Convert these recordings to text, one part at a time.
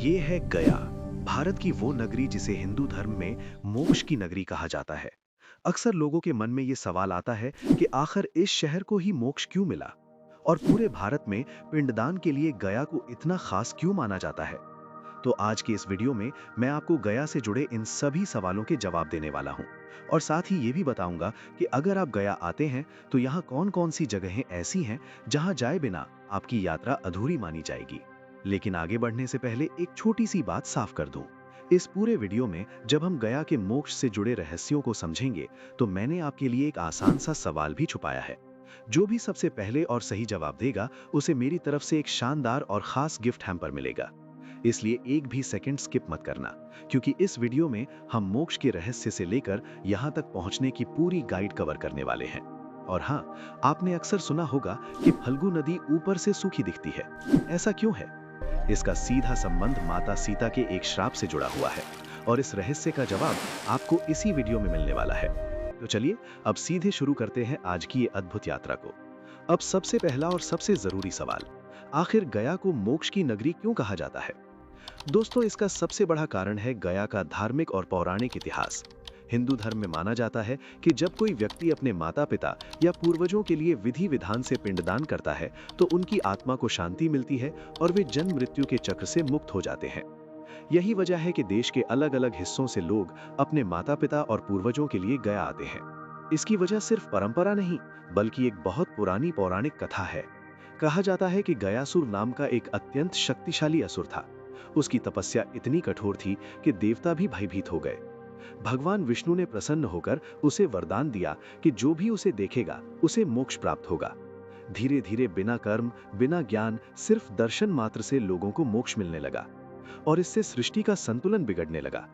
ये है गया, भारत की वो नगरी जिसे हिंदू धर्म में मोक्ष की नगरी कहा जाता है। अक्सर लोगों के मन में ये सवाल आता है कि आखिर इस शहर को ही मोक्ष क्यों मिला और पूरे भारत में पिंडदान के लिए गया को इतना खास क्यों माना जाता है। तो आज की इस वीडियो में मैं आपको गया से जुड़े इन सभी सवालों के जवाब देने वाला हूं और साथ ही ये भी बताऊंगा कि अगर आप गया आते हैं तो यहाँ कौन-कौन सी जगहें ऐसी हैं जहां जाए बिना आपकी यात्रा अधूरी मानी जाएगी। लेकिन आगे बढ़ने से पहले एक छोटी सी बात साफ कर दूं। इस पूरे वीडियो में जब हम गया के मोक्ष से जुड़े रहस्यों को समझेंगे तो मैंने आपके लिए एक आसान सा सवाल भी छुपाया है। जो भी सबसे पहले और सही जवाब देगा उसे मेरी तरफ से एक शानदार और खास गिफ्ट हैम्पर मिलेगा। इसलिए एक भी सेकंड स्किप मत करना, क्योंकि इस वीडियो में हम मोक्ष के रहस्य से लेकर यहां तक पहुंचने की पूरी गाइड कवर करने वाले हैं। और हाँ, आपने अक्सर सुना होगा कि फल्गु नदी ऊपर से सूखी दिखती है। ऐसा क्यों है? इसका सीधा संबंध माता सीता के एक श्राप से जुड़ा हुआ है और इस रहस्य का जवाब आपको इसी वीडियो में मिलने वाला है। तो चलिए अब सीधे शुरू करते हैं आज की ये अद्भुत यात्रा को। अब सबसे पहला और सबसे जरूरी सवाल, आखिर गया को मोक्ष की नगरी क्यों कहा जाता है? दोस्तों, इसका सबसे बड़ा कारण है गया का धार्मिक और पौराणिक इतिहास। हिंदू धर्म में माना जाता है कि जब कोई व्यक्ति अपने माता पिता या पूर्वजों के लिए विधि विधान से पिंडदान करता है तो उनकी आत्मा को शांति मिलती है और वे जन्म मृत्यु के चक्र से मुक्त हो जाते हैं। यही वजह है कि देश के अलग अलग हिस्सों से लोग अपने माता पिता और पूर्वजों के लिए गया आते हैं। इसकी वजह सिर्फ परंपरा नहीं, बल्कि एक बहुत पुरानी पौराणिक कथा है। कहा जाता है कि गयासुर नाम का एक अत्यंत शक्तिशाली असुर था। उसकी तपस्या इतनी कठोर थी कि देवता भी भयभीत हो गए। भगवान विष्णु ने प्रसन्न होकर उसे वरदान दिया कि जो भी उसे देखेगा उसे मोक्ष प्राप्त होगा। धीरे धीरे बिना कर्म, बिना ज्ञान, सिर्फ दर्शन मात्र से लोगों को मोक्ष मिलने लगा और इससे सृष्टि का संतुलन बिगड़ने लगा।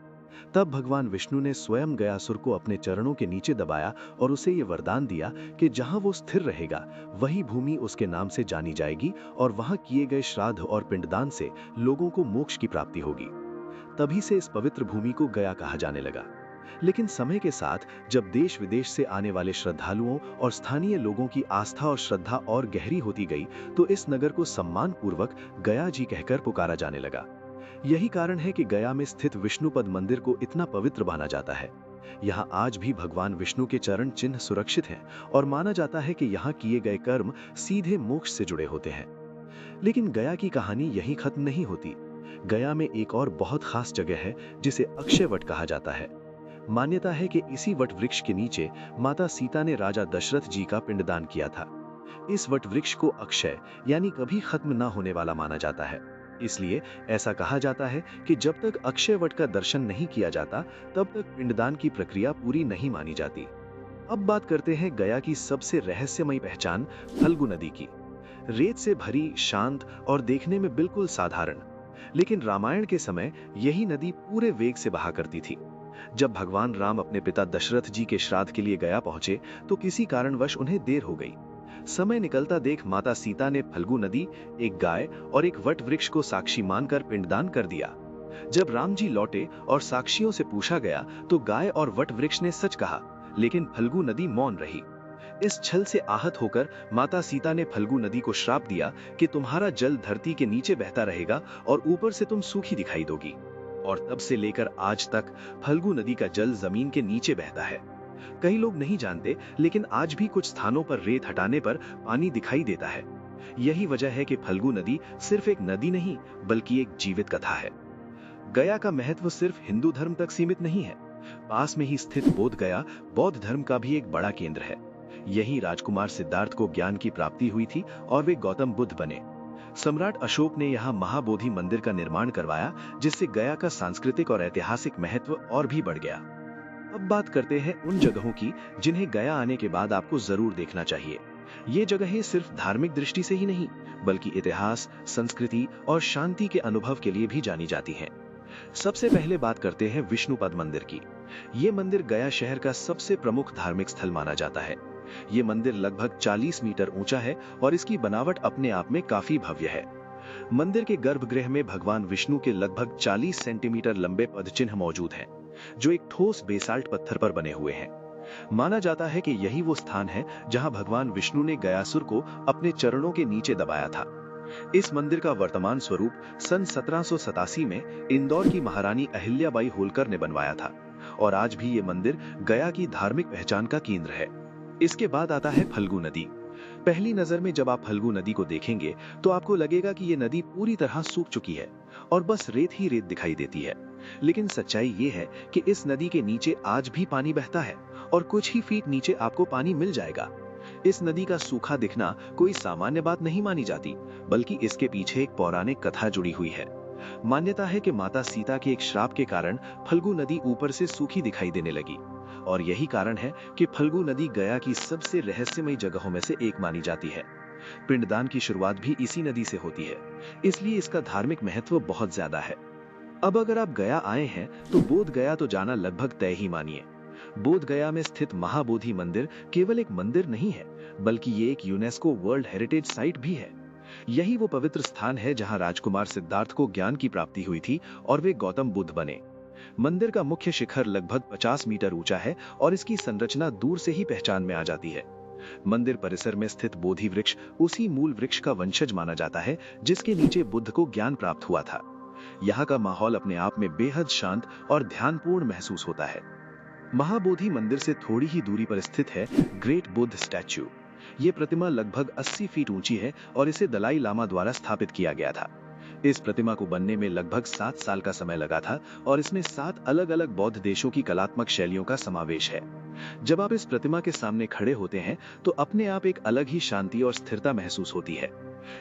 तब भगवान विष्णु ने स्वयं गयासुर को अपने चरणों के नीचे दबाया और उसे ये वरदान दिया कि जहां वो स्थिर रहेगा वही भूमि उसके नाम से जानी जाएगी और वहां किए गए श्राद्ध और पिंडदान से लोगों को मोक्ष की प्राप्ति होगी। तभी से इस पवित्र भूमि को गया कहा जाने लगा। लेकिन समय के साथ जब देश विदेश से आने वाले श्रद्धालुओं और स्थानीय लोगों की आस्था और श्रद्धा और गहरी होती गई तो इस नगर को सम्मान पूर्वक गया जी कहकर पुकारा जाने लगा। यही कारण है कि गया में स्थित विष्णुपद मंदिर को इतना पवित्र माना जाता है। यहाँ आज भी भगवान विष्णु के चरण चिन्ह सुरक्षित हैं और माना जाता है कि यहाँ किए गए कर्म सीधे मोक्ष से जुड़े होते हैं। लेकिन गया की कहानी यहीं खत्म नहीं होती। गया में एक और बहुत खास जगह है जिसे अक्षय वट कहा जाता है। मान्यता है कि इसी वट वृक्ष के नीचे माता सीता ने राजा दशरथ जी का पिंडदान किया था। इस वट वृक्ष को अक्षय यानी कभी खत्म ना होने वाला माना जाता है। इसलिए ऐसा कहा जाता है कि जब तक अक्षय वट का दर्शन नहीं किया जाता तब तक पिंडदान की प्रक्रिया पूरी नहीं मानी जाती। अब बात करते हैं गया की सबसे रहस्यमयी पहचान, फल्गु नदी की। रेत से भरी, शांत और देखने में बिल्कुल साधारण, लेकिन रामायण के समय यही नदी पूरे वेग से बहा करती थी। जब भगवान राम अपने पिता दशरथ जी के श्राद्ध के लिए गया पहुंचे तो किसी कारणवश उन्हें देर हो गई। समय निकलता देख माता सीता ने फल्गु नदी, एक गाय और एक वट वृक्ष को साक्षी मानकर पिंडदान कर दिया। जब राम जी लौटे और साक्षियों से पूछा गया तो गाय और वट वृक्ष ने सच कहा, लेकिन फल्गु नदी मौन रही। इस छल से आहत होकर माता सीता ने फल्गु नदी को श्राप दिया कि तुम्हारा जल धरती के नीचे बहता रहेगा और ऊपर से तुम सूखी दिखाई दोगी। और तब से लेकर आज तक फल्गु नदी का जल जमीन के नीचे बहता है। कई लोग नहीं जानते, लेकिन आज भी कुछ स्थानों पर रेत हटाने पर पानी दिखाई देता है। यही वजह है कि फल्गु नदी सिर्फ एक नदी नहीं, बल्कि एक जीवित कथा है। गया का महत्व सिर्फ हिंदू धर्म तक सीमित नहीं है। पास में ही स्थित बोध गया बौद्ध धर्म का भी एक बड़ा केंद्र है। यहीं राजकुमार सिद्धार्थ को ज्ञान की प्राप्ति हुई थी और वे गौतम बुद्ध बने। सम्राट अशोक ने यहाँ महाबोधि मंदिर का निर्माण करवाया, जिससे गया का सांस्कृतिक और ऐतिहासिक महत्व और भी बढ़ गया। अब बात करते हैं उन जगहों की जिन्हें गया आने के बाद आपको जरूर देखना चाहिए। ये जगहें सिर्फ धार्मिक दृष्टि से ही नहीं, बल्कि इतिहास, संस्कृति और शांति के अनुभव के लिए भी जानी जाती हैं। सबसे पहले बात करते हैं विष्णुपद मंदिर की। ये मंदिर गया शहर का सबसे प्रमुख धार्मिक स्थल माना जाता है। ये मंदिर लगभग 40 मीटर ऊंचा है और इसकी बनावट अपने आप में काफी भव्य है। मंदिर के गर्भगृह में भगवान विष्णु के लगभग 40 सेंटीमीटर लंबे पद चिन्ह मौजूद हैं, जो एक ठोस बेसाल्ट पत्थर पर बने हुए हैं। माना जाता है कि यही वो स्थान है जहां भगवान विष्णु ने गयासुर को अपने चरणों के नीचे दबाया था। इस मंदिर का वर्तमान स्वरूप सन 1787 में इंदौर की महारानी अहिल्याबाई होलकर ने बनवाया था और आज भी ये मंदिर गया की धार्मिक पहचान का केंद्र है। इसके बाद आता है फल्गु नदी। पहली नजर में जब आप फल्गु नदी को देखेंगे तो आपको लगेगा कि ये नदी पूरी तरह सूख चुकी है और बस रेत ही रेत दिखाई देती है। लेकिन सच्चाई ये है कि इस नदी के नीचे आज भी पानी बहता है और कुछ ही फीट नीचे आपको पानी मिल जाएगा। इस नदी का सूखा दिखना कोई सामान्य बात नहीं मानी जाती, बल्कि इसके पीछे एक पौराणिक कथा जुड़ी हुई है। मान्यता है कि माता सीता के एक श्राप के कारण फल्गु नदी ऊपर से सूखी दिखाई देने लगी और यही कारण है कि फल्गु नदी गया की सबसे रहस्यमयी जगहों में से एक मानी जाती है। पिंडदान की शुरुआत भी इसी नदी से होती है, इसलिए इसका धार्मिक महत्व बहुत ज्यादा है। अब अगर आप गया आए हैं तो बोध गया तो जाना लगभग तय ही मानिए। बोध गया में स्थित महाबोधि मंदिर केवल एक मंदिर नहीं है, बल्कि ये एक यूनेस्को वर्ल्ड हेरिटेज साइट भी है। यही वो पवित्र स्थान है जहां राजकुमार सिद्धार्थ को ज्ञान की प्राप्ति हुई थी और वे गौतम बुद्ध बने। मंदिर का मुख्य शिखर लगभग 50 मीटर ऊंचा है और इसकी संरचना दूर से ही पहचान में आ जाती है। मंदिर परिसर में स्थित बोधि वृक्ष उसी मूल वृक्ष का वंशज माना जाता है जिसके नीचे बुद्ध को ज्ञान प्राप्त हुआ था। यहाँ का माहौल अपने आप में बेहद शांत और ध्यानपूर्ण महसूस होता है। महाबोधि मंदिर से थोड़ी ही दूरी पर स्थित है ग्रेट बुद्ध स्टैच्यू। ये प्रतिमा लगभग 80 फीट ऊंची है और इसे दलाई लामा द्वारा स्थापित किया गया था। इस प्रतिमा को बनने में लगभग 7 साल का समय लगा था और इसमें 7 अलग-अलग बौद्ध देशों की कलात्मक शैलियों का समावेश है। जब आप इस प्रतिमा के सामने खड़े होते हैं तो अपने आप एक अलग ही शांति और स्थिरता महसूस होती है।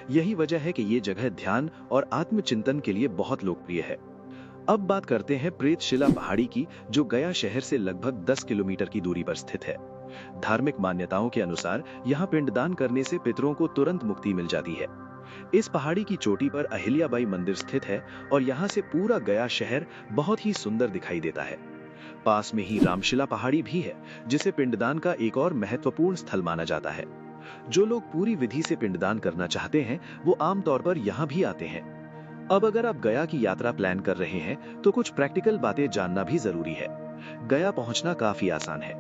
यही वजह है कि ये जगह ध्यान और आत्मचिंतन के लिए बहुत लोकप्रिय है। अब बात करते हैं प्रेतशिला पहाड़ी की, जो गया शहर से लगभग 10 किलोमीटर की दूरी पर स्थित है। धार्मिक मान्यताओं के अनुसार यहाँ पिंडदान करने से पितरों को तुरंत मुक्ति मिल जाती है। इस पहाड़ी की चोटी पर अहिल्याबाई मंदिर स्थित है और यहाँ से पूरा गया शहर बहुत ही सुंदर दिखाई देता है। पास में ही रामशिला पहाड़ी भी है, जिसे पिंडदान का एक और महत्वपूर्ण स्थल माना जाता है। जो लोग पूरी विधि से पिंडदान करना चाहते हैं वो आमतौर पर यहाँ भी आते हैं। अब अगर आप गया की यात्रा प्लान कर रहे हैं तो कुछ प्रैक्टिकल बातें जानना भी जरूरी है। गया पहुंचना काफी आसान है।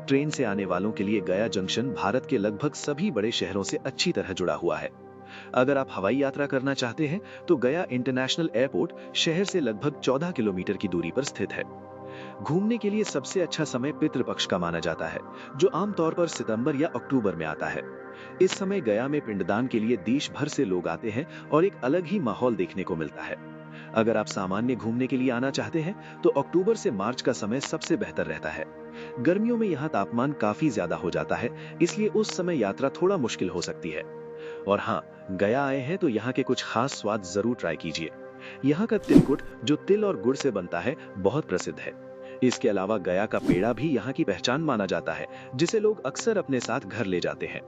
ट्रेन से आने वालों के लिए गया जंक्शन भारत के लगभग सभी बड़े शहरों से अच्छी तरह जुड़ा हुआ है। अगर आप हवाई यात्रा करना चाहते हैं तो गया इंटरनेशनल एयरपोर्ट शहर से लगभग 14 किलोमीटर की दूरी पर स्थित है। घूमने के लिए सबसे अच्छा समय पितृपक्ष का माना जाता है, जो आमतौर पर सितंबर या अक्टूबर में आता है। इस समय गया में पिंडदान के लिए देश भर से लोग आते हैं और एक अलग ही माहौल देखने को मिलता है। अगर आप सामान्य घूमने के लिए आना चाहते हैं तो अक्टूबर से मार्च का समय सबसे बेहतर रहता है। गर्मियों में यहाँ तापमान काफी ज्यादा हो जाता है, इसलिए उस समय यात्रा थोड़ा मुश्किल हो सकती है। और हाँ, गया आए हैं तो यहाँ के कुछ खास स्वाद जरूर ट्राई कीजिए। यहाँ का तिलकुट, जो तिल और गुड़ से बनता है, बहुत प्रसिद्ध है। इसके अलावा गया का पेड़ा भी यहाँ की पहचान माना जाता है, जिसे लोग अक्सर अपने साथ घर ले जाते हैं।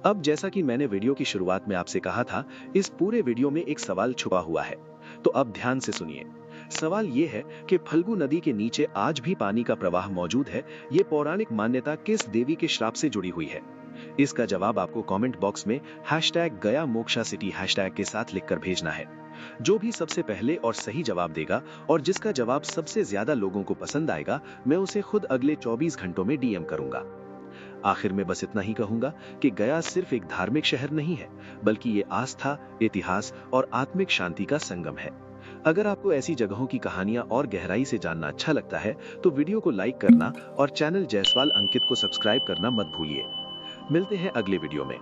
अब जैसा कि मैंने वीडियो की शुरुआत में आपसे कहा था, इस पूरे वीडियो में एक सवाल छुपा हुआ है, तो अब ध्यान से सुनिए। सवाल ये है कि फल्गु नदी के नीचे आज भी पानी का प्रवाह मौजूद है। ये पौराणिक मान्यता किस देवी के श्राप से जुड़ी हुई है? इसका जवाब आपको कमेंट बॉक्स में #GayaMokshaCity हैशटैग के साथ लिखकर भेजना है। जो भी सबसे पहले और सही जवाब देगा और जिसका जवाब सबसे ज्यादा लोगों को पसंद आएगा, मैं उसे खुद अगले 24 घंटों में डीएम करूंगा। आखिर में बस इतना ही कहूंगा कि गया सिर्फ एक धार्मिक शहर नहीं है, बल्कि ये आस्था, इतिहास और आत्मिक शांति का संगम है। अगर आपको ऐसी जगहों की कहानियां और गहराई से जानना अच्छा लगता है तो वीडियो को लाइक करना और चैनल जायसवाल अंकित को सब्सक्राइब करना मत भूलिए। मिलते हैं अगले वीडियो में।